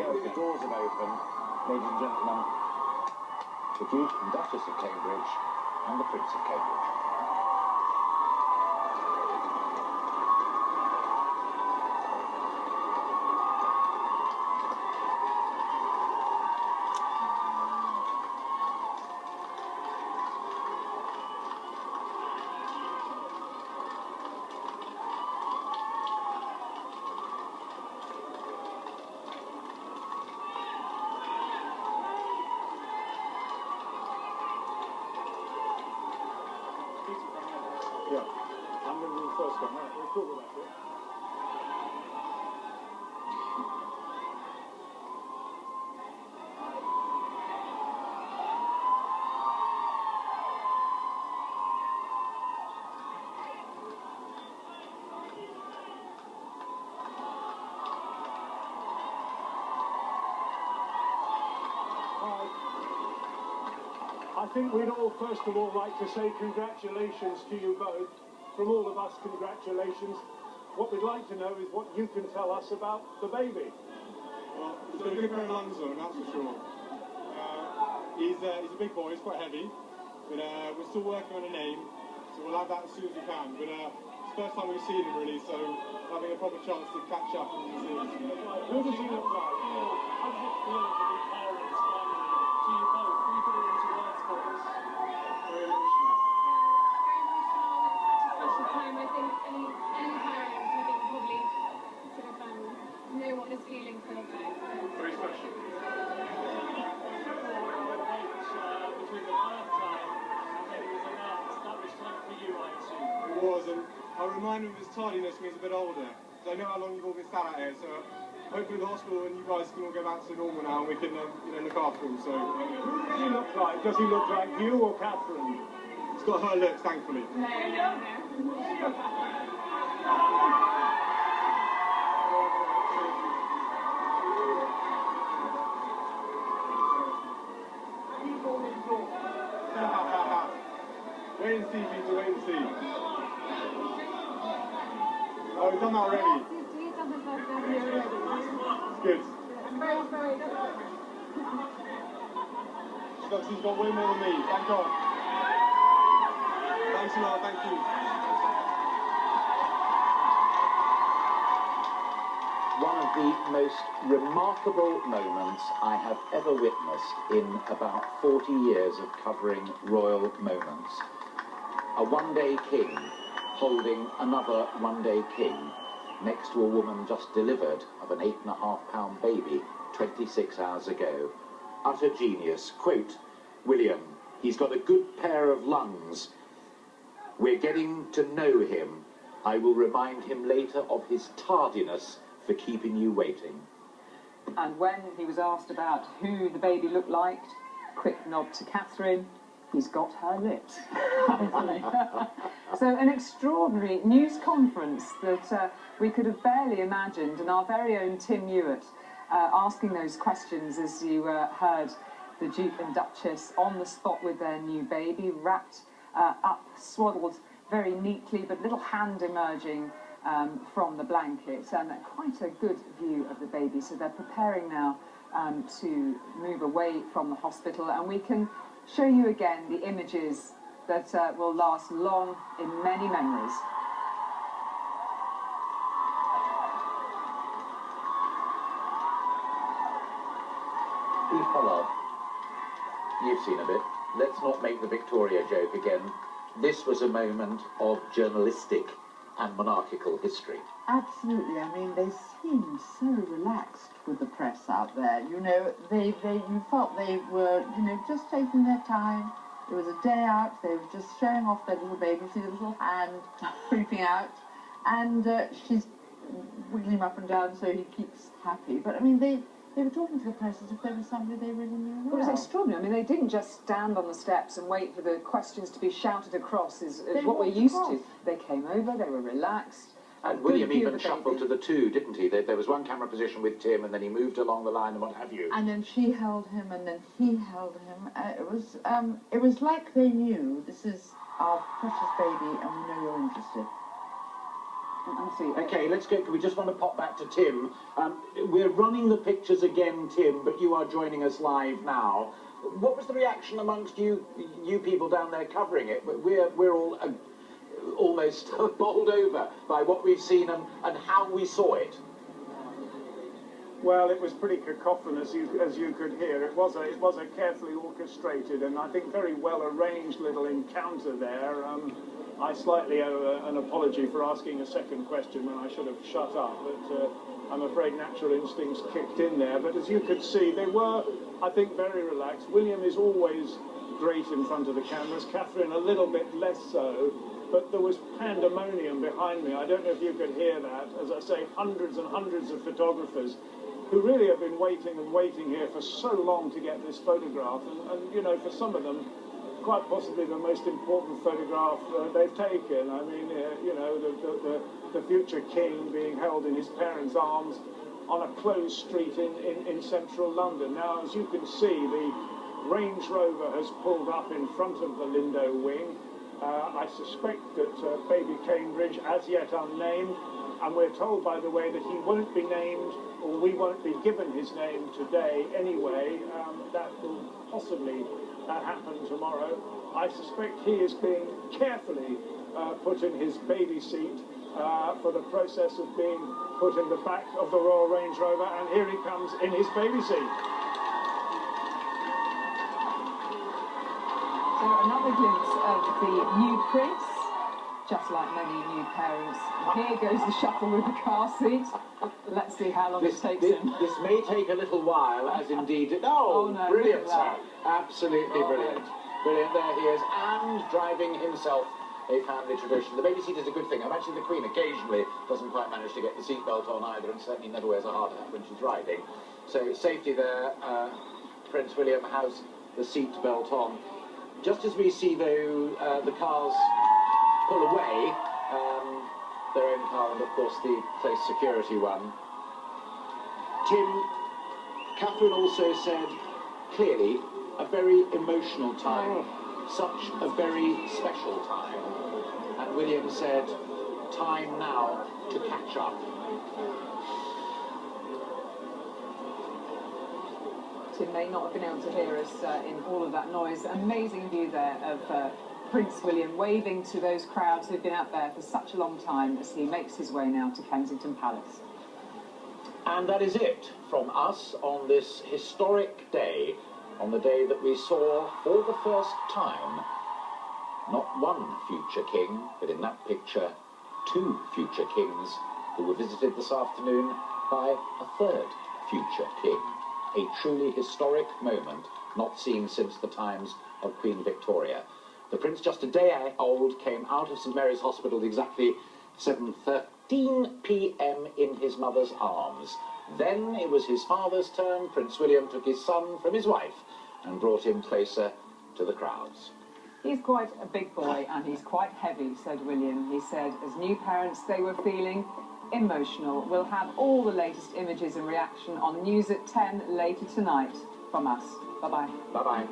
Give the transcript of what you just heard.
go. The doors have opened. Ladies and gentlemen, the Duke and Duchess of Cambridge and the Prince of Cambridge. Yeah, I'm going to be the first one. Right, we'll talk about it. I think we'd all, first of all, like to say congratulations to you both. From all of us, congratulations. What we'd like to know is what you can tell us about the baby. Well, he's got a good pair of lungs on him, that's for sure. He's a big boy, he's quite heavy, but we're still working on a name, so we'll have that as soon as we can. But it's the first time we've seen him, really, so having a proper chance to catch up and see him. Who does he look like? How does it feel to be parents finally? To you both? Can you put it into words for us? Very emotional. Time, I think any parent, I think, probably sort of know what this feeling feels like. Very special. Between the birth time and when it was announced, that was time for you, I assume. It was, and I'll remind him of his tardiness when he's a bit older, because I know how long you've all been sat out here, so hopefully the hospital and you guys can all go back to normal now and we can look after him. So Who does he look like? Does he look like you or Catherine? he's got her looks, thankfully. No. Wait and see, Peter, wait and see. Oh, we've done that already. He's done the first already. It's good. Very She's got way more than me, thank God. Thanks a lot, thank you. One of the most remarkable moments I have ever witnessed in about 40 years of covering royal moments. A one-day king holding another one-day king next to a woman just delivered of an 8.5-pound baby 26 hours ago. Utter genius. Quote, William, he's got a good pair of lungs. We're getting to know him. I will remind him later of his tardiness for keeping you waiting. And when he was asked about who the baby looked like, quick nod to Catherine, he's got her lips. So an extraordinary news conference that we could have barely imagined, and our very own Tim Hewitt asking those questions as you heard the Duke and Duchess on the spot with their new baby, wrapped up, swaddled very neatly, but little hand emerging from the blanket, and quite a good view of the baby. So they're preparing now to move away from the hospital, and we can show you again the images that will last long in many memories. Hello. You've seen a bit. Let's not make the Victoria joke again. This was a moment of journalistic and monarchical history. Absolutely. I mean, they seemed so relaxed with the press out there. You know, you felt they were, just taking their time. It was a day out. They were just showing off their little baby. See the little hand creeping out, and she's wiggling him up and down so he keeps happy. But I mean, they were talking to the press as if there was somebody they really knew well. It was extraordinary. I mean, they didn't just stand on the steps and wait for the questions to be shouted across, is what we're used to. They came over, they were relaxed. And William even shuffled to the two, didn't he? There was one camera position with Tim, and then he moved along the line and what have you. And then she held him, and then he held him. It was like they knew, this is our precious baby, and we know you're interested. Okay, let's go. We just want to pop back to Tim. We're running the pictures again, Tim, but you are joining us live now. What was the reaction amongst you people down there covering it? We're all almost bowled over by what we've seen and how we saw it. Well, it was pretty cacophonous, as you could hear. It was a carefully orchestrated and I think very well arranged little encounter there. I slightly owe an apology for asking a second question when I should have shut up, but I'm afraid natural instincts kicked in there. But as you could see, they were, I think, very relaxed. William is always great in front of the cameras. Catherine a little bit less so. But there was pandemonium behind me. I don't know if you could hear that. As I say, hundreds and hundreds of photographers who really have been waiting and waiting here for so long to get this photograph. And you know, for some of them, quite possibly the most important photograph they've taken. I mean, you know, the future king being held in his parents' arms on a closed street in central London. Now, as you can see, the Range Rover has pulled up in front of the Lindo wing. I suspect that baby Cambridge, as yet unnamed, and we're told, by the way, that he won't be named, or we won't be given his name today anyway. That will possibly happen tomorrow. I suspect he is being carefully put in his baby seat for the process of being put in the back of the Royal Range Rover, and here he comes in his baby seat. So another glimpse of the new prince, just like many new parents. Here goes the shuffle with the car seat. Let's see how long it takes him. This may take a little while, as indeed it... Oh, no, brilliant, sir. Absolutely brilliant. Brilliant, there he is, and driving himself a family tradition. The baby seat is a good thing. Actually, the Queen occasionally doesn't quite manage to get the seatbelt on either, and certainly never wears a hard hat when she's riding. So safety there. Prince William has the seatbelt on. Just as we see, though, the cars pull away, their own car and, of course, the close security one. Tim, Catherine also said, clearly, a very emotional time, such a very special time. And William said, time now to catch up. Tim may not have been able to hear us in all of that noise. Amazing view there of Prince William waving to those crowds who've been out there for such a long time as he makes his way now to Kensington Palace. And that is it from us on this historic day, on the day that we saw for the first time not one future king, but in that picture, two future kings who were visited this afternoon by a third future king. A truly historic moment, not seen since the times of Queen Victoria. The prince, just a day old, came out of St Mary's Hospital exactly 7:13 p.m. in his mother's arms. Then it was his father's turn. Prince William took his son from his wife and brought him closer to the crowds. He's quite a big boy and he's quite heavy, said William. He said, as new parents, they were feeling emotional. We'll have all the latest images and reaction on News at 10 later tonight from us. Bye-bye. Bye-bye.